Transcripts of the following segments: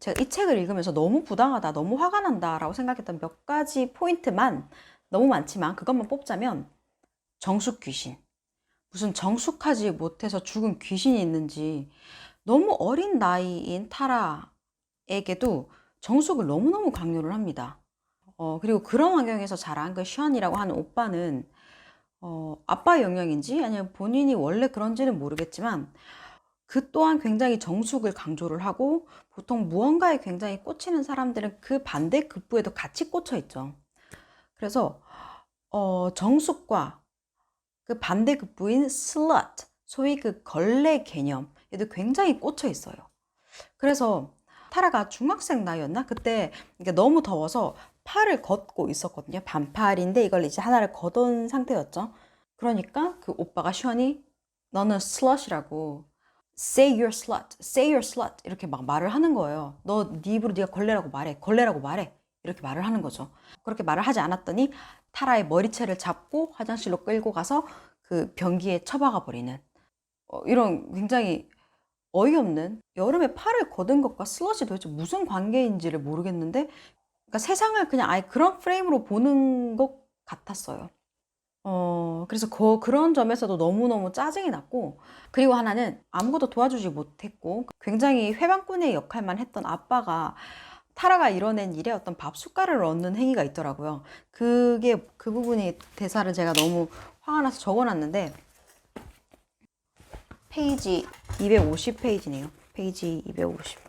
제가 이 책을 읽으면서 너무 부당하다, 너무 화가 난다 라고 생각했던 몇 가지 포인트만, 너무 많지만 그것만 뽑자면, 정숙 귀신. 무슨 정숙하지 못해서 죽은 귀신이 있는지, 너무 어린 나이인 타라에게도 정숙을 너무너무 강요를 합니다. 그리고 그런 환경에서 자란 그 션이라고 하는 오빠는 아빠의 영향인지 아니면 본인이 원래 그런지는 모르겠지만 그 또한 굉장히 정숙을 강조를 하고, 보통 무언가에 굉장히 꽂히는 사람들은 그 반대 극부에도 같이 꽂혀 있죠. 그래서 정숙과 그 반대 극부인 slut, 소위 그 걸레 개념에도 굉장히 꽂혀 있어요. 그래서 타라가 중학생 나이였나? 그때 이게 너무 더워서 팔을 걷고 있었거든요. 반팔인데 이걸 이제 하나를 걷은 상태였죠. 그러니까 그 오빠가 션이 너는 slut이라고, say you're slut, say you're slut 이렇게 막 말을 하는 거예요. 너 네 입으로 네가 걸레라고 말해, 걸레라고 말해 이렇게 말을 하는 거죠. 그렇게 말을 하지 않았더니 타라의 머리채를 잡고 화장실로 끌고 가서 그 변기에 처박아 버리는 이런 굉장히 어이없는, 여름에 팔을 걷은 것과 슬럿이 도대체 무슨 관계인지를 모르겠는데, 그러니까 세상을 그냥 아예 그런 프레임으로 보는 것 같았어요. 그래서 그런 점에서도 너무너무 짜증이 났고, 그리고 하나는 아무것도 도와주지 못했고 굉장히 회방꾼의 역할만 했던 아빠가 타라가 이뤄낸 일에 어떤 밥 숟가락을 얻는 행위가 있더라고요. 그 부분이 대사를 제가 너무 화가 나서 적어놨는데, 페이지 250페이지네요. 페이지 250.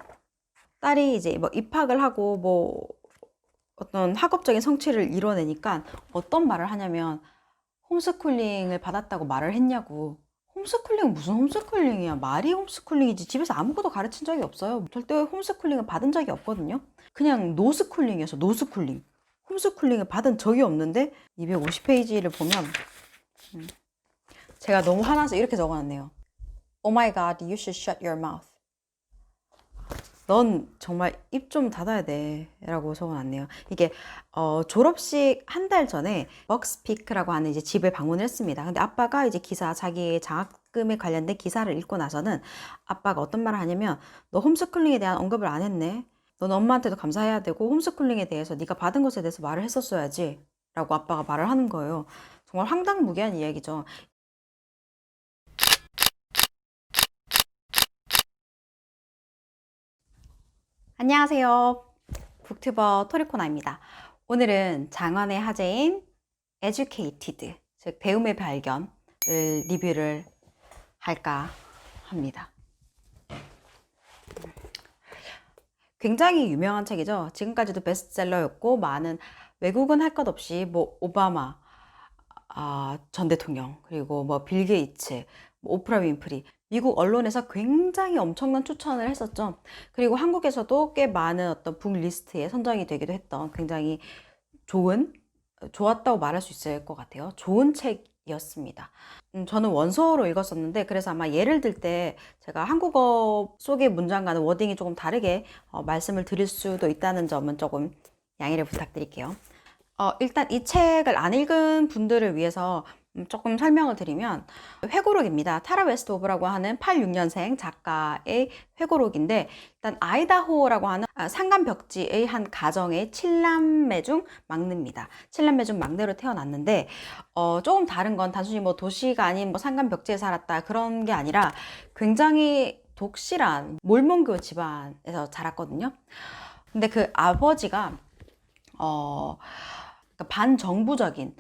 딸이 이제 뭐 입학을 하고 뭐 어떤 학업적인 성취를 이뤄내니까 어떤 말을 하냐면, 홈스쿨링을 받았다고 말을 했냐고. 홈스쿨링은 무슨 홈스쿨링이야. 말이 홈스쿨링이지. 집에서 아무것도 가르친 적이 없어요. 절대 홈스쿨링을 받은 적이 없거든요. 그냥 노스쿨링이어서 노스쿨링. 홈스쿨링을 받은 적이 없는데 250페이지를 보면 제가 너무 화나서 이렇게 적어놨네요. Oh my God, you should shut your mouth. 넌 정말 입 좀 닫아야 돼 라고 적어놨네요. 이게 졸업식 한 달 전에 벅스피크라고 하는 이제 집을 방문했습니다. 근데 아빠가 이제 자기의 장학금에 관련된 기사를 읽고 나서는 아빠가 어떤 말을 하냐면, 너 홈스쿨링에 대한 언급을 안 했네. 넌 엄마한테도 감사해야 되고 홈스쿨링에 대해서 네가 받은 것에 대해서 말을 했었어야지 라고 아빠가 말을 하는 거예요. 정말 황당무계한 이야기죠. 안녕하세요. 북튜버 토리코나입니다. 오늘은 장안의 화제인 educated, 즉 배움의 발견을 리뷰를 할까 합니다. 굉장히 유명한 책이죠. 지금까지도 베스트셀러였고, 많은 외국은 할 것 없이 뭐 오바마 전 대통령, 그리고 뭐 빌 게이츠, 뭐 오프라 윈프리, 미국 언론에서 굉장히 엄청난 추천을 했었죠. 그리고 한국에서도 꽤 많은 어떤 북리스트에 선정이 되기도 했던 굉장히 좋았다고 말할 수 있을 것 같아요. 좋은 책이었습니다. 저는 원서로 읽었었는데, 그래서 아마 예를 들 때 제가 한국어 속의 문장과는 워딩이 조금 다르게 말씀을 드릴 수도 있다는 점은 조금 양해를 부탁드릴게요. 일단 이 책을 안 읽은 분들을 위해서 조금 설명을 드리면, 회고록입니다. 타라 웨스트오브라고 하는 86년생 작가의 회고록인데, 일단 아이다호라고 하는 산간 벽지의 한 가정의 7남매 중 막내입니다. 7남매 중 막내로 태어났는데, 조금 다른 건 단순히 뭐 도시가 아닌 뭐 산간 벽지에 살았다 그런 게 아니라, 굉장히 독실한 몰몬교 집안에서 자랐거든요. 근데 그 아버지가 그러니까 반정부적인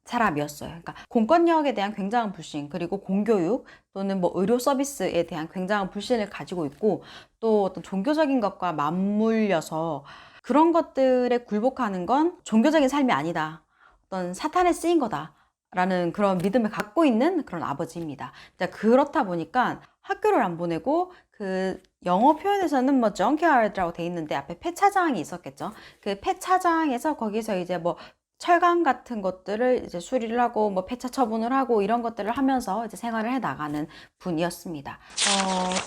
사람이었어요. 그러니까 공권력에 대한 굉장한 불신, 그리고 공교육 또는 뭐 의료 서비스에 대한 굉장한 불신을 가지고 있고, 또 어떤 종교적인 것과 맞물려서 그런 것들에 굴복하는 건 종교적인 삶이 아니다, 어떤 사탄에 쓰인 거다 라는 그런 믿음을 갖고 있는 그런 아버지입니다. 그렇다 보니까 학교를 안 보내고, 그 영어 표현에서는 뭐 junkyard라고 돼 있는데 앞에 폐차장이 있었겠죠. 그 폐차장에서 거기서 이제 뭐 철강 같은 것들을 이제 수리를 하고 뭐 폐차 처분을 하고 이런 것들을 하면서 이제 생활을 해 나가는 분이었습니다.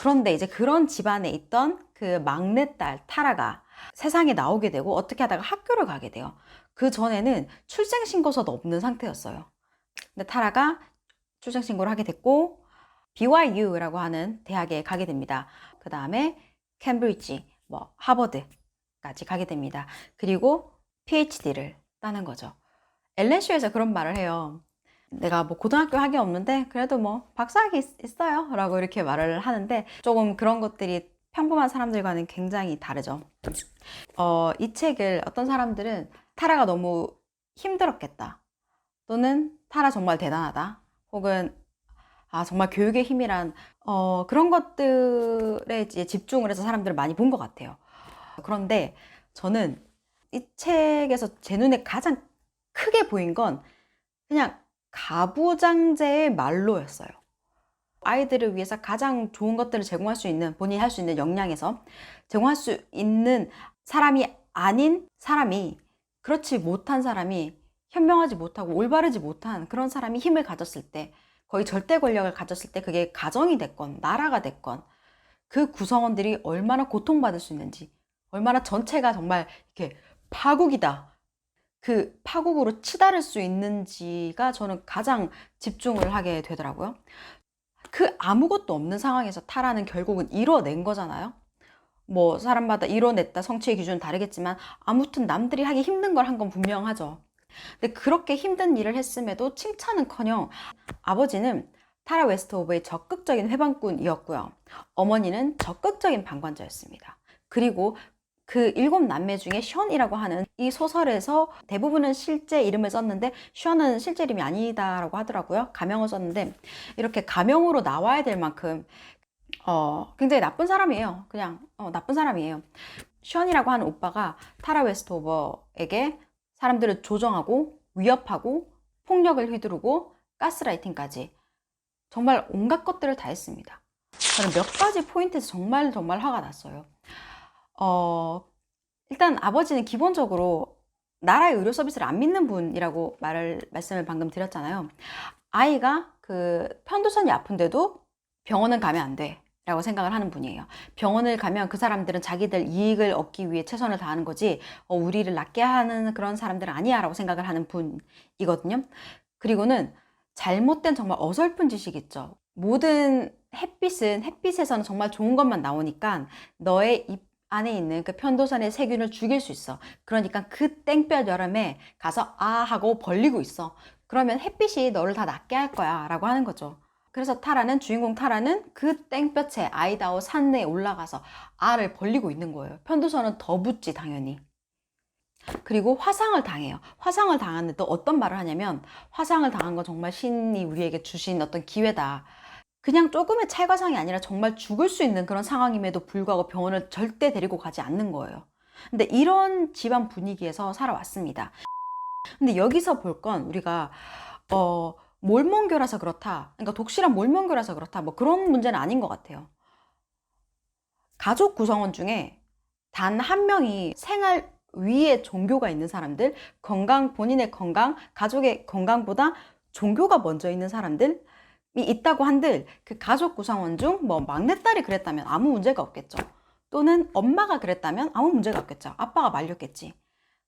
그런데 이제 그런 집안에 있던 그 막내딸 타라가 세상에 나오게 되고, 어떻게 하다가 학교를 가게 돼요. 그 전에는 출생신고서도 없는 상태였어요. 근데 타라가 출생신고를 하게 됐고, BYU라고 하는 대학에 가게 됩니다. 그 다음에 캠브리지, 뭐 하버드까지 가게 됩니다. 그리고 PhD를 따는 거죠. LSU에서 그런 말을 해요. 내가 뭐 고등학교 학위 없는데 그래도 뭐 박사학위 있어요 라고 이렇게 말을 하는데, 조금 그런 것들이 평범한 사람들과는 굉장히 다르죠. 이 책을 어떤 사람들은 타라가 너무 힘들었겠다, 또는 타라 정말 대단하다, 혹은 정말 교육의 힘이란 그런 것들에 이제 집중을 해서 사람들을 많이 본 것 같아요. 그런데 저는 이 책에서 제 눈에 가장 크게 보인 건 그냥 가부장제의 말로였어요. 아이들을 위해서 가장 좋은 것들을 제공할 수 있는, 본인이 할 수 있는 역량에서 제공할 수 있는 사람이 아닌 사람이, 그렇지 못한 사람이, 현명하지 못하고 올바르지 못한 그런 사람이 힘을 가졌을 때, 거의 절대 권력을 가졌을 때, 그게 가정이 됐건 나라가 됐건 그 구성원들이 얼마나 고통받을 수 있는지, 얼마나 전체가 정말 이렇게 파국이다, 그 파국으로 치달을 수 있는지가 저는 가장 집중을 하게 되더라고요. 그 아무것도 없는 상황에서 타라는 결국은 이뤄낸 거잖아요. 뭐 사람마다 이뤄냈다 성취의 기준은 다르겠지만 아무튼 남들이 하기 힘든 걸 한 건 분명하죠. 근데 그렇게 힘든 일을 했음에도 칭찬은커녕 아버지는 타라 웨스트우버의 적극적인 회방꾼이었고요. 어머니는 적극적인 방관자였습니다. 그리고 그 7남매 중에 션이라고 하는, 이 소설에서 대부분은 실제 이름을 썼는데 션은 실제 이름이 아니다라고 하더라고요. 가명을 썼는데, 이렇게 가명으로 나와야 될 만큼 굉장히 나쁜 사람이에요. 그냥 나쁜 사람이에요. 션이라고 하는 오빠가 타라 웨스트오버에게 사람들을 조정하고 위협하고 폭력을 휘두르고 가스라이팅까지 정말 온갖 것들을 다 했습니다. 저는 몇 가지 포인트에서 정말 화가 났어요. 일단 아버지는 기본적으로 나라의 의료 서비스를 안 믿는 분이라고 말씀을 방금 드렸잖아요. 아이가 그 편도선이 아픈데도 병원은 가면 안 돼 라고 생각을 하는 분이에요. 병원을 가면 그 사람들은 자기들 이익을 얻기 위해 최선을 다하는 거지 우리를 낫게 하는 그런 사람들은 아니야 라고 생각을 하는 분이거든요. 그리고는 잘못된 정말 어설픈 지식 있죠. 모든 햇빛에서는 정말 좋은 것만 나오니까 너의 입 안에 있는 그 편도선의 세균을 죽일 수 있어. 그러니까 그 땡볕 여름에 가서 하고 벌리고 있어. 그러면 햇빛이 너를 다 낫게 할 거야 라고 하는 거죠. 그래서 주인공 타라는 그 땡볕에 아이다호 산에 올라가서 알을 벌리고 있는 거예요. 편도선은 더 붓지 당연히. 그리고 화상을 당해요. 화상을 당하는데 또 어떤 말을 하냐면, 화상을 당한 건 정말 신이 우리에게 주신 어떤 기회다. 그냥 조금의 찰과상이 아니라 정말 죽을 수 있는 그런 상황임에도 불구하고 병원을 절대 데리고 가지 않는 거예요. 근데 이런 집안 분위기에서 살아왔습니다. 근데 여기서 볼 건 우리가 몰몬교라서 그렇다, 그러니까 독실한 몰몬교라서 그렇다, 뭐 그런 문제는 아닌 것 같아요. 가족 구성원 중에 단 한 명이 생활 위에 종교가 있는 사람들, 본인의 건강, 가족의 건강보다 종교가 먼저 있는 사람들이 있다고 한들, 그 가족 구성원 중 뭐 막내딸이 그랬다면 아무 문제가 없겠죠. 또는 엄마가 그랬다면 아무 문제가 없겠죠. 아빠가 말렸겠지.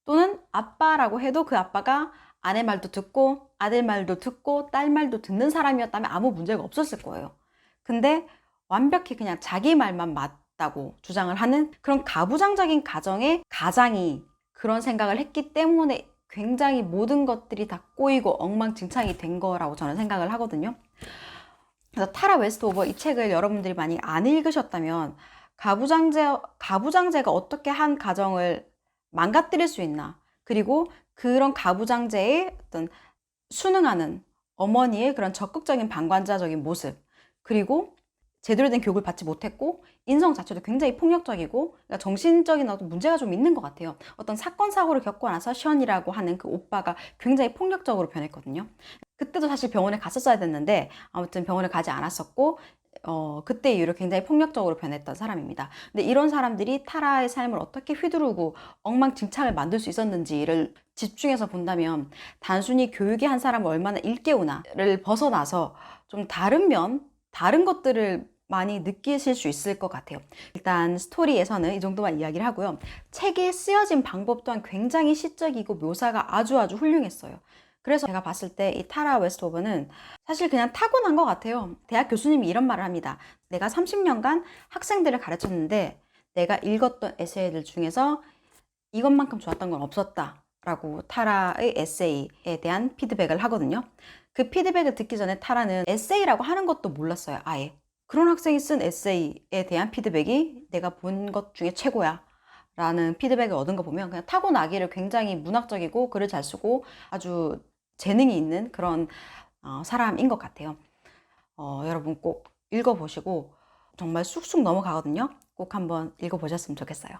또는 아빠라고 해도 그 아빠가 아내 말도 듣고 아들 말도 듣고 딸 말도 듣는 사람이었다면 아무 문제가 없었을 거예요. 근데 완벽히 그냥 자기 말만 맞다고 주장을 하는 그런 가부장적인 가정의 가장이 그런 생각을 했기 때문에 굉장히 모든 것들이 다 꼬이고 엉망진창이 된 거라고 저는 생각을 하거든요. 그래서 타라 웨스트오버 이 책을 여러분들이 많이 안 읽으셨다면, 가부장제가 어떻게 한 가정을 망가뜨릴 수 있나, 그리고 그런 가부장제에 어떤 순응하는 어머니의 그런 적극적인 방관자적인 모습, 그리고 제대로 된 교육을 받지 못했고 인성 자체도 굉장히 폭력적이고, 그러니까 정신적인 어떤 문제가 좀 있는 것 같아요. 어떤 사건 사고를 겪고 나서 션이라고 하는 그 오빠가 굉장히 폭력적으로 변했거든요. 그때도 사실 병원에 갔었어야 됐는데 아무튼 병원에 가지 않았었고 그때 이후로 굉장히 폭력적으로 변했던 사람입니다. 근데 이런 사람들이 타라의 삶을 어떻게 휘두르고 엉망진창을 만들 수 있었는지를 집중해서 본다면, 단순히 교육이 한 사람을 얼마나 일깨우나를 벗어나서 좀 다른 것들을 많이 느끼실 수 있을 것 같아요. 일단 스토리에서는 이 정도만 이야기를 하고요. 책에 쓰여진 방법 또한 굉장히 시적이고 묘사가 아주 훌륭했어요. 그래서 제가 봤을 때 이 타라 웨스트오버는 사실 그냥 타고난 것 같아요. 대학 교수님이 이런 말을 합니다. 내가 30년간 학생들을 가르쳤는데 내가 읽었던 에세이들 중에서 이것만큼 좋았던 건 없었다 라고 타라의 에세이에 대한 피드백을 하거든요. 그 피드백을 듣기 전에 타라는 에세이라고 하는 것도 몰랐어요. 아예. 그런 학생이 쓴 에세이에 대한 피드백이 내가 본 것 중에 최고야 라는 피드백을 얻은 거 보면 그냥 타고나기를 굉장히 문학적이고 글을 잘 쓰고 아주 재능이 있는 그런 사람인 것 같아요. 여러분 꼭 읽어보시고 정말 쑥쑥 넘어가거든요. 꼭 한번 읽어보셨으면 좋겠어요.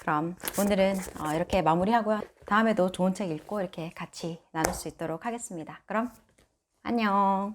그럼 오늘은 이렇게 마무리하고요. 다음에도 좋은 책 읽고 이렇게 같이 나눌 수 있도록 하겠습니다. 그럼 안녕.